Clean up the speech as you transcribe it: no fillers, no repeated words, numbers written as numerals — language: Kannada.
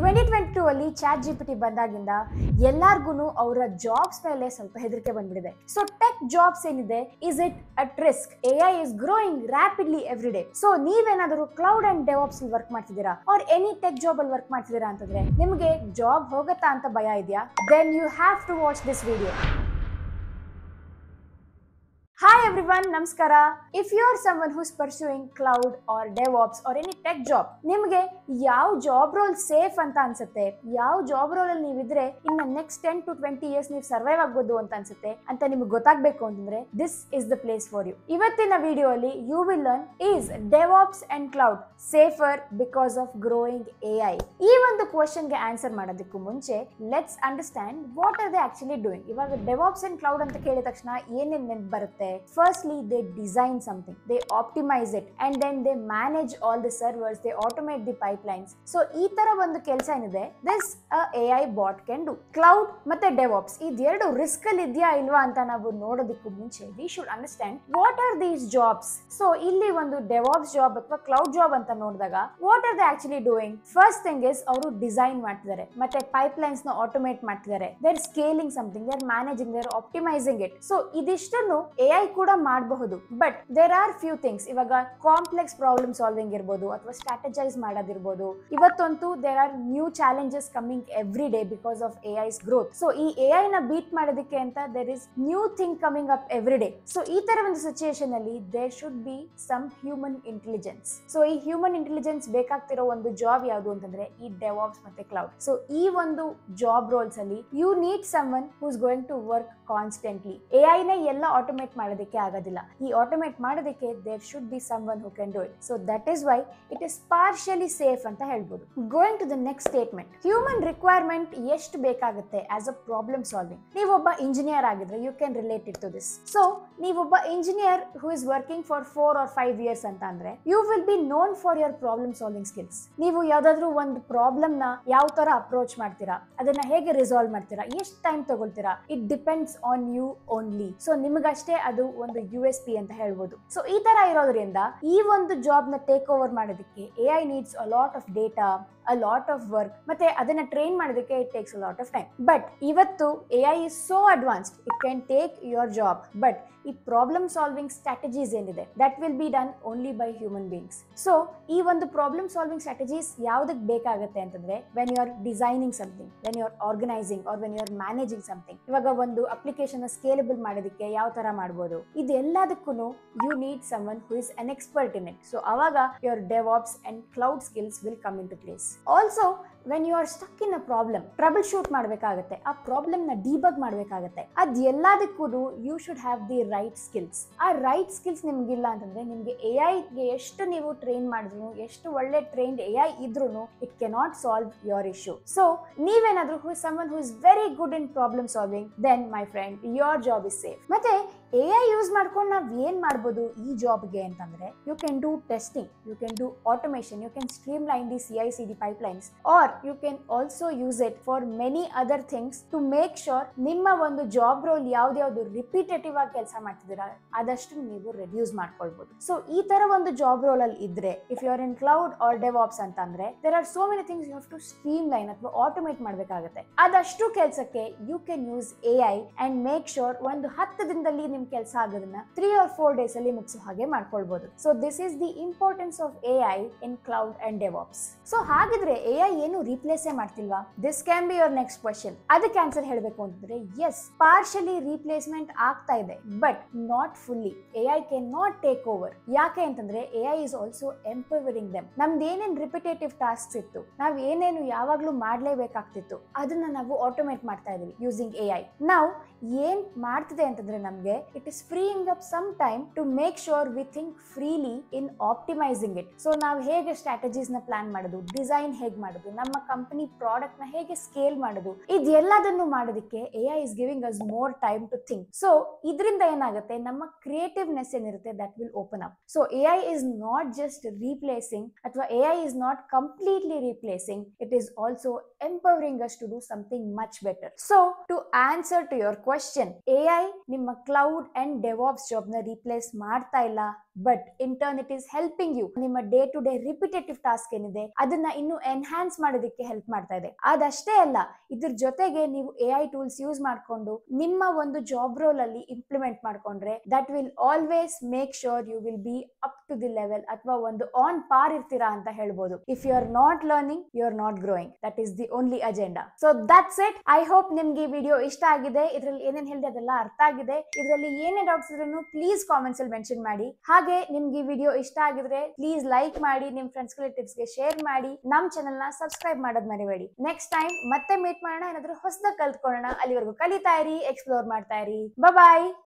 2022 ಅಲ್ಲಿ ಚಾಟ್ ಜಿಪಿಟಿ ಬಂದಾಗಿಂದ ಎಲ್ಲಾರ್ಗು ಅವರ ಜಾಬ್ಸ್ ಮೇಲೆ ಸ್ವಲ್ಪ ಹೆದರಿಕೆ ಬಂದ್ಬಿಟ್ಟಿದೆ. ಸೊ ಟೆಕ್ ಜಾಬ್ಸ್ ಏನಿದೆ, is it at risk? AI is growing rapidly every day. So ನೀವೇನಾದರೂ ಕ್ಲೌಡ್ ಅಂಡ್ ಡೆವಾಪ್ಸ್ ಅಲ್ಲಿ ವರ್ಕ್ ಮಾಡ್ತಿದ್ದೀರಾ ಆರ್ ಎನಿ ಟೆಕ್ ಜಾಬ್ ಅಲ್ಲಿ ವರ್ಕ್ ಮಾಡ್ತಿದ್ದೀರಾ ಅಂತಂದ್ರೆ ನಿಮಗೆ ಜಾಬ್ ಹೋಗತ್ತಾ ಅಂತ ಭಯ ಇದೆಯಾ? Then you have to watch this video. Hi everyone, Namaskara. If you are someone who's pursuing cloud or DevOps or any tech job, ನಿಮಗೆ ಯಾವ ಜಾಬ್ ರೋಲ್ ಸೇಫ್ ಅಂತ ಅನ್ಸುತ್ತೆ, ಯಾವ ಜಾಬ್ ರೋಲ್ ಅಲ್ಲಿ ನೀವಿದ್ರೆ ಇನ್ನ ನೆಕ್ಸ್ಟ್ 10 to 20 years ನೀವು ಸರ್ವೈವ್ ಆಗ್ಬೋದು ಅಂತ ಅನ್ಸುತ್ತೆ ಅಂತ ನಿಮ್ಗೆ ಗೊತ್ತಾಗಬೇಕು ಅಂತಂದ್ರೆ this is the place for you. ಇವತ್ತಿನ ವಿಡಿಯೋ ಅಲ್ಲಿ you will learn is DevOps and cloud safer because of growing AI. ಈ ಒಂದು ಕ್ವಶನ್ ಗೆ ಆನ್ಸರ್ ಮಾಡೋದಕ್ಕೂ ಮುಂಚೆ let's understand what are they actually doing. ಇವಾಗ ಡೆವಾಪ್ಸ್ ಅಂಡ್ ಕ್ಲೌಡ್ ಅಂತ ಕೇಳಿದ ತಕ್ಷಣ ಏನೇನ್ ನೆನ್ಪು ಬರುತ್ತೆ? Firstly, they design something, they optimize it, and then they manage all the servers, they automate the pipelines. So ee tara ಒಂದು ಕೆಲಸ ಏನಿದೆ this AI bot can do. Cloud ಮತ್ತೆ DevOps ಇದೆರಡು ರಿಸ್ಕ್ ಅಲ್ಲಿ ಇದೆಯಾ ಇಲ್ವಾ ಅಂತ ನಾವು ನೋಡೋದಕ್ಕೂ ಮುಂಚೆ we should understand what are these jobs. So ಇಲ್ಲಿ ಒಂದು DevOps ಜಾಬ್ ಅಥವಾ ಕ್ಲೌಡ್ ಜಾಬ್ ಅಂತ ನೋಡಿದಾಗ what are they actually doing? First thing is ಅವರು ಡಿಸೈನ್ ಮಾಡ್ತಿದ್ದಾರೆ, ಮತ್ತೆ ಪೈಪ್ಲೈನ್ಸ್ ನ ಆಟೋಮೇಟ್ ಮಾಡ್ತಿದ್ದಾರೆ, they are scaling something, they are managing, they are optimizing it. So ಇದಿಷ್ಟನ್ನು AI ಕೂಡ ಮಾಡಬಹುದು. But there are few things. ಇವಾಗ ಕಾಂಪ್ಲೆಕ್ಸ್ ಪ್ರಾಬ್ಲಮ್ ಸಾಲ್ವಿಂಗ್ ಇರ್ಬೋದು ಅಥವಾ ಸ್ಟ್ರಾಟಜೈಸ್ ಮಾಡೋದಿರ್ಬೋದು. ಇವತ್ತಂತೂ there are new challenges coming every day because of AI's growth. So ಈ ಎಐ ನ ಬೀಟ್ ಮಾಡೋದಕ್ಕೆ ಅಂತ there is new thing coming up every day. So ಈ ತರ ಒಂದು ಸಿಚುಯೇಷನ್ ಅಲ್ಲಿ there should be some human intelligence. So ಈ ಹ್ಯೂಮನ್ ಇಂಟೆಲಿಜೆನ್ಸ್ ಬೇಕಾಗ್ತಿರೋ ಒಂದು ಜಾಬ್ ಯಾವುದು ಅಂತಂದ್ರೆ ಈ ಡೆವಾಪ್ಸ್ ಮತ್ತೆ ಕ್ಲೌಡ್. ಸೊ ಈ ಒಂದು ಜಾಬ್ ರೋಲ್ಸ್ ಅಲ್ಲಿ you need someone who is going to work constantly. AI ನ ಎಲ್ಲ ಆಟೋಮೇಟ್ ಮಾಡೋದಕ್ಕೆ ಆಗೋದಿಲ್ಲ. ಈ ಆಟೋಮೇಟ್ ಮಾಡೋದಕ್ಕೆ there should be someone who can do it. So that is why it is partially safe ಅಂತ ಹೇಳ್ಬೋದು. Going to the next statement, human requirement ಎಷ್ಟು ಬೇಕಾಗುತ್ತೆ ಆಸ್ ಅ ಪ್ರಾಬ್ಲಮ್ ಸಾಲ್ವಿಂಗ್. ನೀವೊಬ್ಬ ಇಂಜಿನಿಯರ್ ಆಗಿದ್ರೆ you can relate it to this. So ನೀವೊಬ್ಬ engineer who is working for 4 or 5 years ಅಂತ ಅಂದ್ರೆ you will be known for your problem solving skills. ನೀವು ಯಾವ್ದಾದ್ರು ಒಂದು ಪ್ರಾಬ್ಲಮ್ ನ ಯಾವ ತರ ಅಪ್ರೋಚ್ ಮಾಡ್ತೀರಾ, ಅದನ್ನ ಹೇಗೆ ರಿಸಾಲ್ವ್ ಮಾಡ್ತೀರಾ, ಎಷ್ಟು ಟೈಮ್ ತಗೊಳ್ತೀರಾ, it depends on you only. So ನಿಮಗಷ್ಟೇ ಅದು ಒಂದು USP ಅಂತ ಹೇಳ್ಬೋದು. ಸೊ ಈ ತರ ಇರೋದ್ರಿಂದ ಈ ಒಂದು ಜಾಬ್ ನ ಟೇಕ್ ಓವರ್ ಮಾಡೋದಕ್ಕೆ AI needs a lot of data, a lot of work, ಮತ್ತೆ ಅದನ್ನ ಟ್ರೈನ್ ಮಾಡೋದಕ್ಕೆ it takes a lot of time. But ಇವತ್ತು AI is so advanced, it can take your job. But ಈ ಪ್ರಾಬ್ಲಮ್ ಸಾಲ್ವಿಂಗ್ ಸ್ಟ್ರಾಟಜೀಸ್ ಏನಿದೆ that will be done only by human beings. So ಈ ಒಂದು ಪ್ರಾಬ್ಲಮ್ ಸಾಲ್ವಿಂಗ್ ಸ್ಟ್ರಾಟಜೀಸ್ ಯಾವ್ದಕ್ಕೆ ಬೇಕಾಗುತ್ತೆ ಅಂತಂದ್ರೆ when you are designing something, when you are organizing or when you are managing something. ಇವಾಗ ಒಂದು ಅಪ್ಲಿಕೇಶನ್ ಸ್ಕೇಲಬಲ್ ಮಾಡೋದಕ್ಕೆ ಯಾವ ತರ ಮಾಡ್ಬೋದು, ಇದೆಲ್ಲದಕ್ಕೂ you need someone who is an expert in it. So ಅವಾಗ your DevOps and cloud skills will come into place. Also, when you are stuck in a problem, trouble shoot ಮಾಡಬೇಕಾಗುತ್ತೆ, ಆ ಪ್ರಾಬ್ಲಮ್ ನ ಡಿಬಗ್ ಮಾಡಬೇಕಾಗುತ್ತೆ. ಅದ್ ಎಲ್ಲದಕ್ಕೂ you should have the right skills. ಆ ರೈಟ್ ಸ್ಕಿಲ್ಸ್ ನಿಮ್ಗಿಲ್ಲ ಅಂತಂದ್ರೆ ನಿಮ್ಗೆ AI ಗೆ ಎಷ್ಟು ನೀವು ಟ್ರೈನ್ ಮಾಡಿದ್ರು, ಎಷ್ಟು ಒಳ್ಳೆ ಟ್ರೈನ್ಡ್ AI ಇದ್ರೂ it cannot solve your issue. So ನೀವೇನಾದ್ರೂ someone who is very good in problem solving, then my friend your job is safe. ಮತ್ತೆ AI ಯೂಸ್ ಮಾಡ್ಕೊಂಡು ನಾವ್ ಏನ್ ಮಾಡ್ಬೋದು ಈ ಜಾಬ್ಗೆ ಅಂತಂದ್ರೆ you can do testing, you can do automation, you can streamline the CI/CD pipelines, or you can also use it for many other things to make sure ನಿಮ್ಮ ಒಂದು ಜಾಬ್ ರೋಲ್ ಯಾವ್ದು ರಿಪಿಟೇಟಿವ್ ಆಗಿ ಕೆಲಸ ಮಾಡ್ತಿದ್ದೀರಾ ಅದಷ್ಟು ನೀವು ರೆಡ್ಯೂಸ್ ಮಾಡ್ಕೊಳ್ಬಹುದು. ಸೊ ಈ ತರ ಒಂದು ಜಾಬ್ ರೋಲ್ ಅಲ್ಲಿ ಇದ್ರೆ if you are in cloud or devops ಅಂತಂದ್ರೆ there are so many things you have to streamline ಅಥವಾ ಆಟೋಮೇಟ್ ಮಾಡ್ಬೇಕಾಗುತ್ತೆ. ಅದಷ್ಟು ಕೆಲಸಕ್ಕೆ you can use AI and make sure ಒಂದು 10 ದಿನದಲ್ಲಿ ನಿಮ್ ಕೆಲಸ ಆಗೋದನ್ನ 3 or 4 days ಅಲ್ಲಿ ಮುಗಿಸೋ ಹಾಗೆ ಮಾಡ್ಕೊಳ್ಬಹುದು. So this is the importance of AI in cloud and devops. So ಹಾಗಿದ್ರೆ AI ಏನು ರೀಪ್ಲೇಸ್ ಮಾಡ್ತಿಲ್ವಾ? This can be your next question. ಅದಕ್ಕೆ ಆನ್ಸರ್ ಹೇಳಬೇಕು ಅಂತಂದ್ರೆ ಎಸ್, ಪಾರ್ಷಿಯಲಿ ರೀಪ್ಲೇಸ್ಮೆಂಟ್ ಆಗ್ತಾ ಇದೆ but not fully. AI can not take over. ಯಾಕೆ ಅಂತಂದ್ರೆ AI is also empowering them. ನಮ್ದು ಏನೇನ್ ರಿಪಿಟೇಟಿವ್ ಟಾಸ್ಕ್ಸ್ ಇತ್ತು, ನಾವ್ ಏನೇನು ಯಾವಾಗ್ಲೂ ಮಾಡ್ಲೇಬೇಕಾಗ್ತಿತ್ತು, ಅದನ್ನ ನಾವು ಆಟೋಮೇಟ್ ಮಾಡ್ತಾ ಇದೀವಿ ಯೂಸಿಂಗ್ AI. ನಾವು ಏನ್ ಮಾಡ್ತಿದೆ ಅಂತಂದ್ರೆ ನಮ್ಗೆ it is freeing up some time to make sure we think freely in optimising it. So ನಾವು ಹೇಗೆ ಸ್ಟ್ರಾಟಜೀಸ್ ನ ಪ್ಲಾನ್ ಮಾಡೋದು, ಡಿಸೈನ್ ಹೇಗೆ ಮಾಡೋದು, ನಮ್ಮ ಕಂಪನಿ ಪ್ರಾಡಕ್ಟ್ ನ ಹೇಗೆ ಸ್ಕೇಲ್ ಮಾಡೋದು, ಇದೆಲ್ಲದನ್ನು ಮಾಡೋದಕ್ಕೆ AI is giving us more time to think. So ಇದರಿಂದ ಏನಾಗುತ್ತೆ, ನಮ್ಮ ಕ್ರಿಯೇಟಿವ್ನೆಸ್ ಏನಿರುತ್ತೆ that will open up. So AI is not just replacing ಅಥವಾ AI is not completely replacing, it is also empowering us to do something much better. So to answer to your question, AI ನಿಮ್ಮ cloud cloud and devops job ನ ರೀಪ್ಲೇಸ್ ಮಾಡ್ತಾ ಇಲ್ಲ, but in turn it is helping you. ನಿಮ್ಮ day to day repetitive task ಏನಿದೆ ಅದನ್ನ ಇನ್ನು ಎನ್ಹಾನ್ಸ್ ಮಾಡೋದಕ್ಕೆ ಹೆಲ್ಪ್ ಮಾಡ್ತಾ ಇದೆ. ಅದಷ್ಟೇ ಅಲ್ಲ, ಇದ್ರ ಜೊತೆಗೆ ನೀವು AI ಟೂಲ್ಸ್ ಯೂಸ್ ಮಾಡ್ಕೊಂಡು ನಿಮ್ಮ ಒಂದು ಜಾಬ್ ರೋಲ್ ಅಲ್ಲಿ ಇಂಪ್ಲಿಮೆಂಟ್ ಮಾಡ್ಕೊಂಡ್ರೆ that will always make sure you will be up to the level, ಅಥವಾ ಒಂದು ಆನ್ ಪಾರ್ ಇರ್ತೀರಾ ಅಂತ ಹೇಳ್ಬೋದು. If you are not learning, you are not growing. That is the only agenda. So that's it. I hope ನಿಮ್ಗೆ ಈ ವಿಡಿಯೋ ಇಷ್ಟ ಆಗಿದೆ. ಇದ್ರಲ್ಲಿ ಏನೇನ್ ಹೇಳಿದೆ ಅದೆಲ್ಲ ಅರ್ಥ ಆಗಿದೆ. ಇದರಲ್ಲಿ ಏನೇ ಡೌಟ್ಸ್ ಇದ್ರೂ ಪ್ಲೀಸ್ ಕಾಮೆಂಟ್ಸ್ ಅಲ್ಲಿ ಮೆನ್ಷನ್ ಮಾಡಿ. ಹಾಗೆ ನಿಮ್ಗೆ ಈ ವಿಡಿಯೋ ಇಷ್ಟ ಆಗಿದ್ರೆ ಪ್ಲೀಸ್ ಲೈಕ್ ಮಾಡಿ, ನಿಮ್ ಫ್ರೆಂಡ್ಸ್ ರಿಲೇಟಿವ್ಸ್ ಗೆ ಶೇರ್ ಮಾಡಿ, ನಮ್ ಚಾನೆಲ್ ನ ಸಬ್ಸ್ಕ್ರೈಬ್ ಮಾಡೋದ್ ಮರಿಬೇಡಿ. ನೆಕ್ಸ್ಟ್ ಟೈಮ್ ಮತ್ತೆ ಮೀಟ್ ಮಾಡೋಣ, ಏನಾದ್ರೂ ಹೊಸದಾಗಿ ಕಲ್ತ್ಕೊಳ್ಳೋಣ. ಅಲ್ಲಿವರೆಗೂ ಕಲಿತಾ ಇರಿ, ಎಕ್ಸ್ಪ್ಲೋರ್ ಮಾಡ್ತಾ ಇರಿ. ಬಾಯ್.